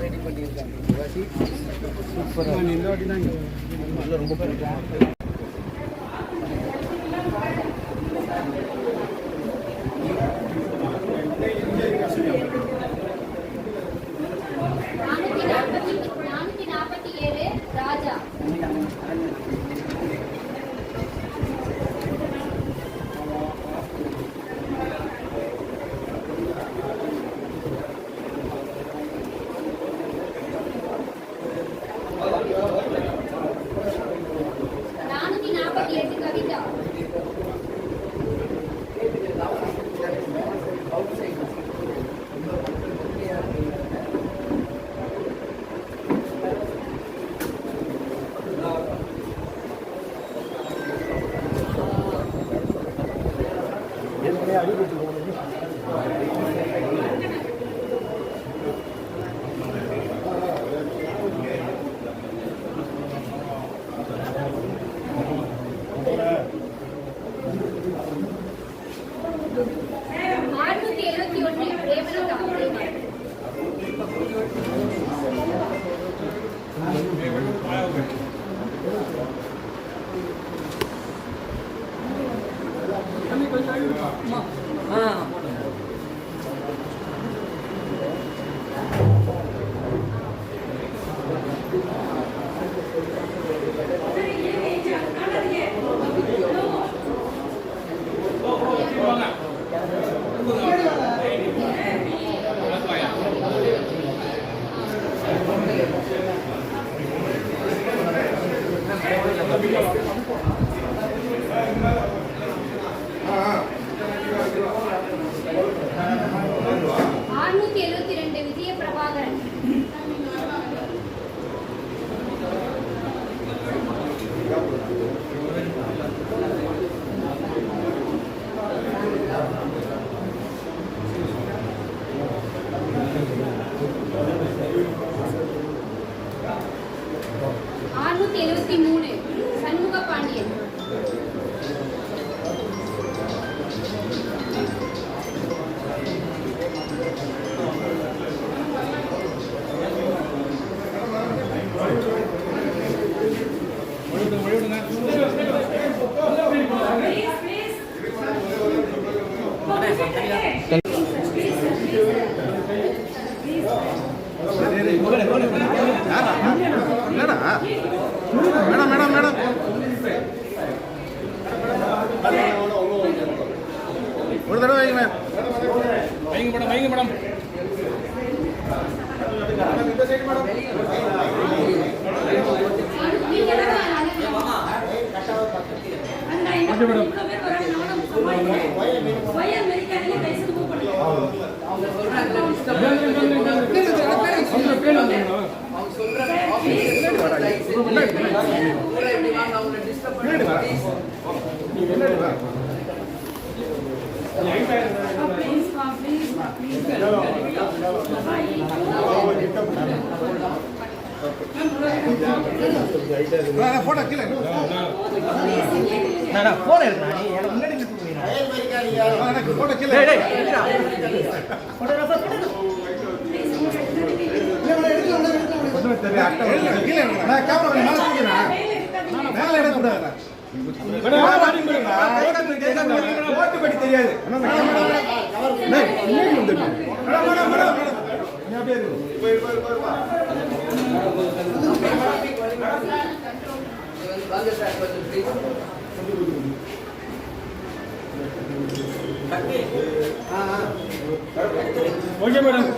Ready பண்ணியிருக்காங்க. சூப்பராக இந்த வாட்டி தான் ரொம்ப பிடிக்கும். ஒரு தடவை வைங்க மேடம், வைங்க மேடம். இந்த சைடு மேடம். அந்த மேடம். வய அமெரிக்கால லைசன்ஸ் மூவ் பண்ணுங்க. அவங்க சொல்றாங்க போட்டோ கீழே போன் எடுக்கா நீ எனக்கு முன்னாடி நின்று போட்டோ கீழே மேல எடுக்கூடாது தெரியாது ஓகே மேடம்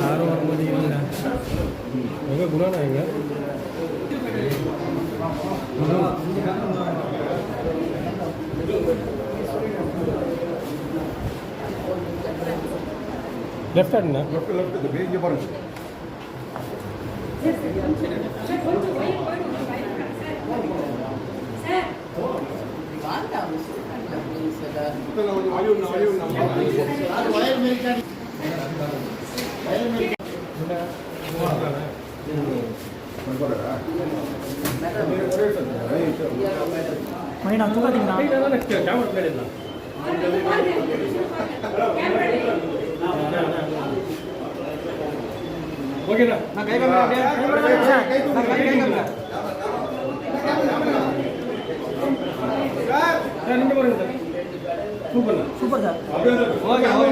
யாரும் வர முடியல எங்க குணானா எங்க லெஃப்ட் ஹேண்ட் லெஃப்ட் இங்க பாருங்க மணி நான் தூக்காதீங்களா ஓகேண்ணா நான் கை காமிக்கிறேன் நின்று பாருங்க sir super super sir okay okay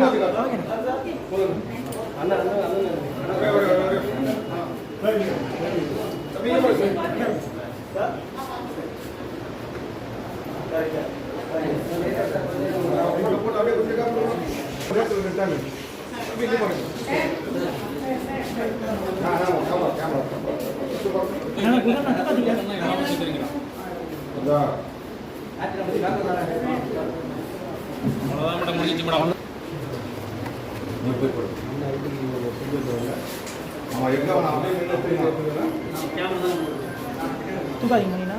அவ்வளோதான் முடிஞ்சிச்சு மேடம் தூக்காதீங்க மணினா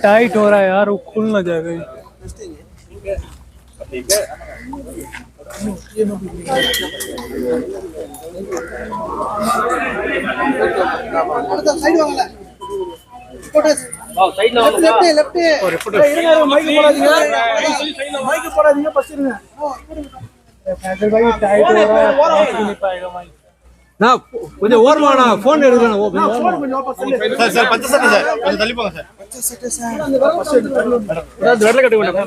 टाइट हो रहा है यार, वो खुल ना जाएगा। கொஞ்சம் ஓரமானா போன் எடுக்கணும் சார். சார் பச்சை சட்டை சார், கொஞ்சம் தள்ளி போங்க சார். பச்சை சட்டை சார், வெள்ளை கட்டு கொஞ்சம்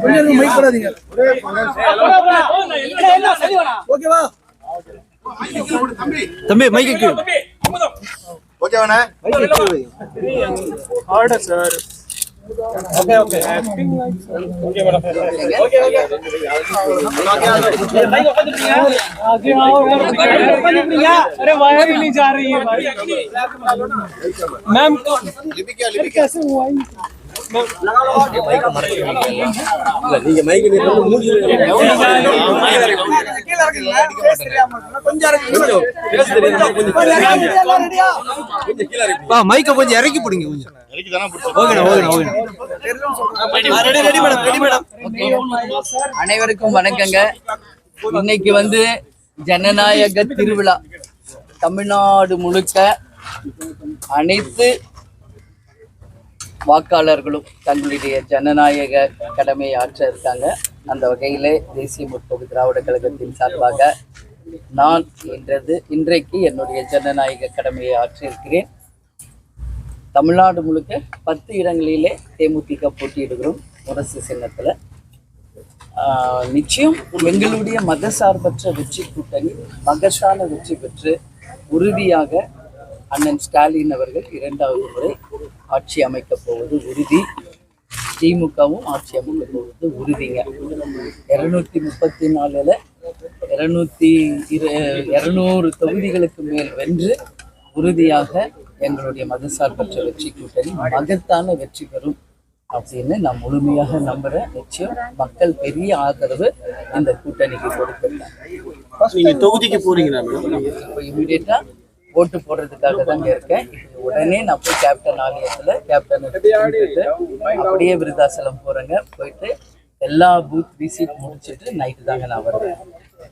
முன்னாடி மைக் போடாதீங்க ஓகேவா தம்பி? மைக்கு ஓகேவாண்ணா? Order sir. Okay okay okay madam okay okay भाई ओपन दिया आगे आओ ओपन दिया। अरे वायर ही नहीं जा रही है भाई मैम। लिपि कैसे हुआ लगा लो माइक मार இல்ல நீங்க மைக் நீ மூடி கீழ இருக்கீங்க பேச தெரியாம கொஞ்சம் இறக்கி பேச தெரியாம கொஞ்சம் ரெடியா கொஞ்சம் கீழ இறக்கி பா மைக்க கொஞ்சம் இறக்கி போடுங்க கொஞ்சம் அனைவருக்கும் வணக்கங்க. இன்னைக்கு வந்து ஜனநாயக திருவிழா. தமிழ்நாடு முழுக்க அனைத்து வாக்காளர்களும் தங்களுடைய ஜனநாயக கடமையை ஆற்ற இருக்காங்க. அந்த வகையிலே தேசிய முற்போக்கு திராவிட கழகத்தின் சார்பாக நான் இன்றைக்கு என்னுடைய ஜனநாயக கடமையை ஆற்றியிருக்கிறேன். தமிழ்நாடு முழுக்க 10 இடங்களிலே தேமுதிக போட்டியிடுகிறோம். முரசு சின்னத்தில் நிச்சயம் எங்களுடைய மதசார்பற்ற வெற்றி கூட்டணி மகசான வெற்றி பெற்று உறுதியாக அண்ணன் ஸ்டாலின் அவர்கள் 2வது முறை ஆட்சி அமைக்கப் போவது உறுதி. திமுகவும் ஆட்சி அமைக்கப் போவது உறுதிங்க. 234ல் 200 தொகுதிகளுக்கு மேல் வென்று உறுதியாக எங்களுடைய மதசார்பற்ற வெற்றி கூட்டணி மகத்தான வெற்றி பெறும் அப்படின்னு நான் முழுமையாக நம்புறேன். நிச்சயம் மக்கள் பெரிய ஆதரவு இந்த கூட்டணிக்கு கொடுத்திருக்காங்க. நீங்க தொகுதிக்கு போறீங்களா? இப்போ இமீடியட்டா ஓட்டு போடுறதுக்காக தாங்க இருக்கேன். உடனே நான் போய் கேப்டன் ஆலயத்துல கேப்டன் அப்படியே விருதாசலம் போறேங்க. போயிட்டு எல்லா பூத் விசிட் முடிச்சுட்டு நைட்டு தாங்க நான் வருவேன்.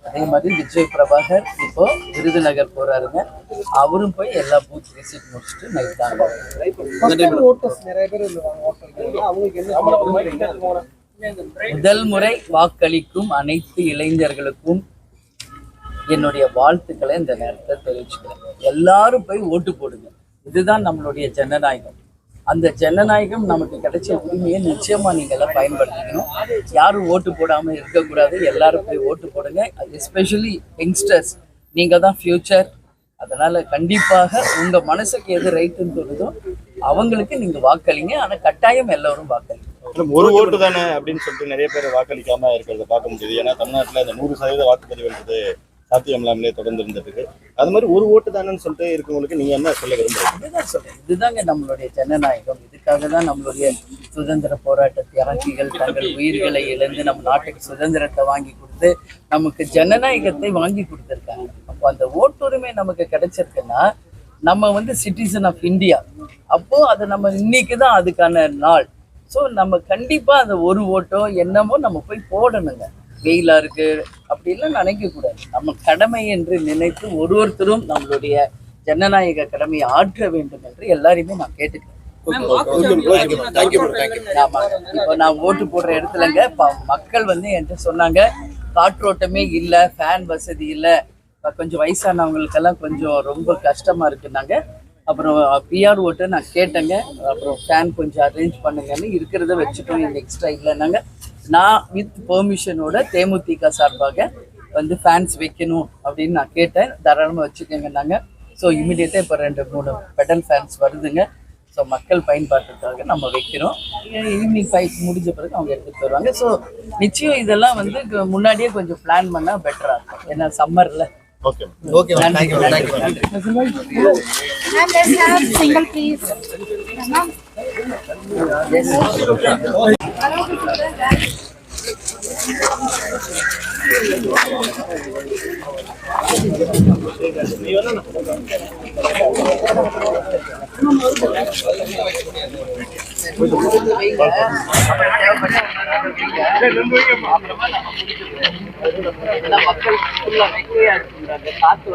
அதே மாதிரி விஜய் பிரபாகர் இப்போ விருதுநகர் போறாருங்க. அவரும் போய் எல்லா பூத் விசிட் முடிச்சுட்டு நைட் தாங்க. முதல் முறை வாக்களிக்கும் அனைத்து இளைஞர்களுக்கும் என்னுடைய வாழ்த்துக்களை இந்த நேரத்தை தெரிவிச்சுக்கிறேன். எல்லாரும் போய் ஓட்டு போடுங்க. இதுதான் நம்மளுடைய ஜனநாயகம். அந்த ஜனநாயகம் நமக்கு கிடைச்ச உரிமையை நிச்சயமா நீங்க எல்லாம் பயன்படுத்திக்கணும். யாரும் ஓட்டு போடாம இருக்கக்கூடாது. எல்லாரும் போய் ஓட்டு போடுங்க. எஸ்பெஷலி யங்ஸ்டர்ஸ், நீங்க தான் ஃபியூச்சர். அதனால கண்டிப்பாக உங்க மனசுக்கு எது ரைட்டுன்னு தோணுதோ அவங்களுக்கு நீங்க வாக்களிங்க. ஆனா கட்டாயம் எல்லாரும் வாக்களிங்க. ஒரு ஓட்டு தானே அப்படின்னு சொல்லிட்டு நிறைய பேர் வாக்களிக்காம இருக்கிறத பார்க்க முடியுது. ஏன்னா தமிழ்நாட்டில் இந்த 100% வாக்குப்பதிவுன்றது சாத்தியம் இல்லாமலே தொடர்ந்து இருந்துருக்கு. அது மாதிரி ஒரு ஓட்டு தானேன்னு சொல்லிட்டு இருக்கவங்களுக்கு நீங்க என்ன சொல்ல விரும்புறீங்க? இதுதாங்க நம்மளுடைய ஜனநாயகம். இதுக்காக தான் நம்மளுடைய சுதந்திர போராட்ட தியாகிகள் தங்கள் உயிர்களை இழந்து நம்ம நாட்டுக்கு சுதந்திரத்தை வாங்கி கொடுத்து நமக்கு ஜனநாயகத்தை வாங்கி கொடுத்துருக்காங்க. அப்போ அந்த ஓட்டுரிமை நமக்கு கிடைச்சிருக்குன்னா நம்ம வந்து சிட்டிசன் ஆஃப் இந்தியா. அப்போ அதை நம்ம இன்னைக்கு தான் அதுக்கான நாள். ஸோ நம்ம கண்டிப்பா அந்த ஒரு ஓட்டோ என்னமோ நம்ம போய் போடணுங்க. வெயிலா இருக்கு அப்படிலாம் நினைக்க கூடாது. நம்ம கடமை என்று நினைத்து ஒருத்தரும் நம்மளுடைய ஜனநாயக கடமையை ஆற்ற வேண்டும் என்று எல்லாரையுமே நான் கேட்டுக்கிறேன். இப்போ நான் ஓட்டு போடுற இடத்துலங்க மக்கள் வந்து என்கிட்ட சொன்னாங்க, காற்றோட்டமே இல்லை, ஃபேன் வசதி இல்லை, கொஞ்சம் வயசானவங்களுக்கெல்லாம் கொஞ்சம் ரொம்ப கஷ்டமா இருக்குன்னாங்க. அப்புறம் பிஆர் ஓட்டை நான் கேட்டேங்க. அப்புறம் ஃபேன் கொஞ்சம் அரேஞ்ச் பண்ணுங்கன்னு இருக்கிறத வச்சுட்டோம், எங்கள் எக்ஸ்ட்ரா இல்லைன்னாங்க. நான் வித் பெர்மிஷனோட தேமுதிக சார்பாக வந்து ஃபேன்ஸ் வைக்கணும் அப்படின்னு நான் கேட்டேன். தாராளமாக வச்சுக்கோங்கன்னாங்க. ஸோ இமீடியட்டாக இப்போ 2-3 பெடல் ஃபேன்ஸ் வருதுங்க. ஸோ மக்கள் பயன்பாட்டுக்காக நம்ம வைக்கிறோம். ஈவினிங் 5 முடிஞ்ச பிறகு அவங்க எடுத்துகிட்டு வருவாங்க. ஸோ நிச்சயம் இதெல்லாம் வந்து முன்னாடியே கொஞ்சம் பிளான் பண்ணால் பெட்டராக இருக்கும். ஏன்னா சம்மரில். ஓகே ஓகே, நன்றி. Single please. மக்கள் காத்து